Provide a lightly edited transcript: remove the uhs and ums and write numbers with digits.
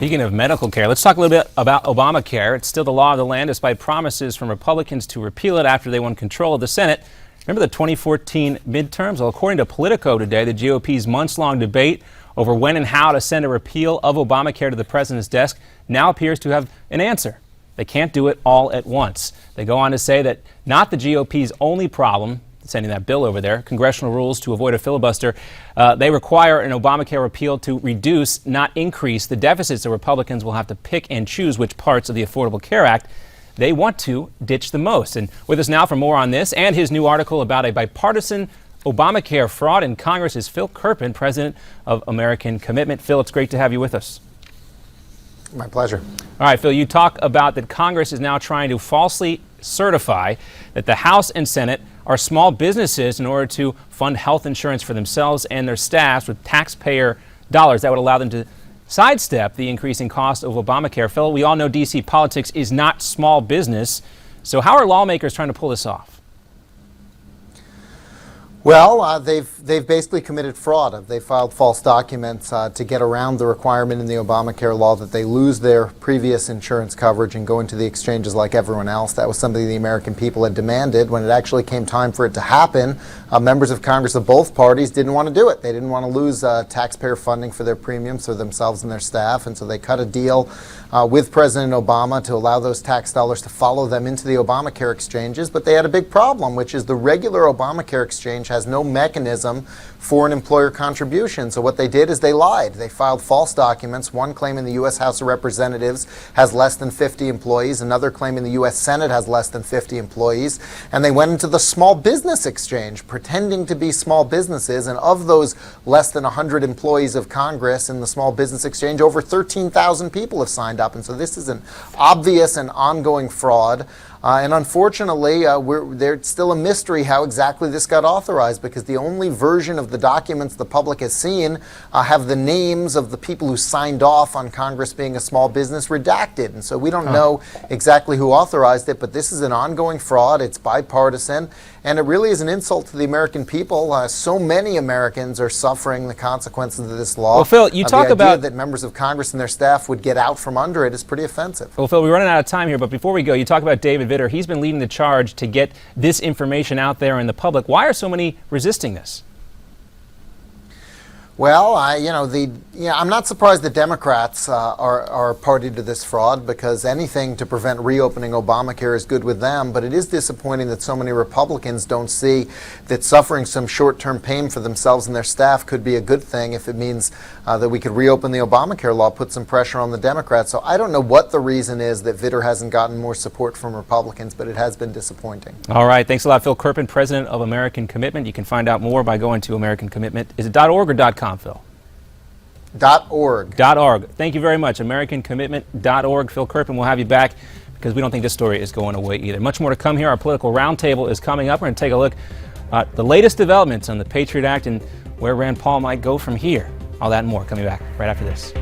Speaking of medical care, let's talk a little bit about Obamacare. It's still the law of the land despite promises from Republicans to repeal it after they won control of the Senate. Remember the 2014 midterms? Well, according to Politico today, the GOP's months-long debate over when and how to send a repeal of Obamacare to the president's desk now appears to have an answer. They can't do it all at once. They go on to say that not the GOP's only problem sending that bill over there. Congressional rules to avoid a filibuster. They require an Obamacare repeal to reduce, not increase, the deficits. So Republicans will have to pick and choose which parts of the Affordable Care Act they want to ditch the most. And with us now for more on this and his new article about a bipartisan Obamacare fraud in Congress is Phil Kerpen, president of American Commitment. Phil, it's great to have you with us. My pleasure. All right, Phil, you talk about that Congress is now trying to falsely certify that the House and Senate are small businesses in order to fund health insurance for themselves and their staffs with taxpayer dollars. That would allow them to sidestep the increasing cost of Obamacare. Phil, we all know D.C. politics is not small business. So how are lawmakers trying to pull this off? Well, they've basically committed fraud. They filed false documents to get around the requirement in the Obamacare law that they lose their previous insurance coverage and go into the exchanges like everyone else. That was something the American people had demanded. When it actually came time for it to happen, members of Congress of both parties didn't want to do it. They didn't want to lose taxpayer funding for their premiums for themselves and their staff, and so they cut a deal with President Obama to allow those tax dollars to follow them into the Obamacare exchanges. But they had a big problem, which is the regular Obamacare exchange has no mechanism for an employer contribution. So what they did is they lied. They filed false documents. One claiming the U.S. House of Representatives has less than 50 employees, another claiming the U.S. Senate has less than 50 employees, and they went into the small business exchange pretending to be small businesses, and of those less than 100 employees of Congress in the small business exchange, over 13,000 people have signed up. And so this is an obvious and ongoing fraud. And unfortunately, there's still a mystery how exactly this got authorized, because the only version of the documents the public has seen have the names of the people who signed off on Congress being a small business redacted. And so we don't know exactly who authorized it, but this is an ongoing fraud. It's bipartisan, and it really is an insult to the American people. So many Americans are suffering the consequences of this law. Well, Phil, you talk about that members of Congress and their staff would get out from under it is pretty offensive. Well, Phil, we're running out of time here, but before we go, you talk about David Vitter. He's been leading the charge to get this information out there in the public. Why are so many resisting this? Well, I'm not surprised the Democrats are party to this fraud, because anything to prevent reopening Obamacare is good with them. But it is disappointing that so many Republicans don't see that suffering some short-term pain for themselves and their staff could be a good thing if it means that we could reopen the Obamacare law, put some pressure on the Democrats. So I don't know what the reason is that Vitter hasn't gotten more support from Republicans, but it has been disappointing. All right. Thanks a lot, Phil Kerpen, president of American Commitment. You can find out more by going to American Commitment. Is it .org or .com, Phil? .org. .org. Thank you very much. AmericanCommitment.org. Phil Kerpen, we'll have you back because we don't think this story is going away either. Much more to come here. Our political roundtable is coming up. We're going to take a look at the latest developments on the Patriot Act and where Rand Paul might go from here. All that and more coming back right after this.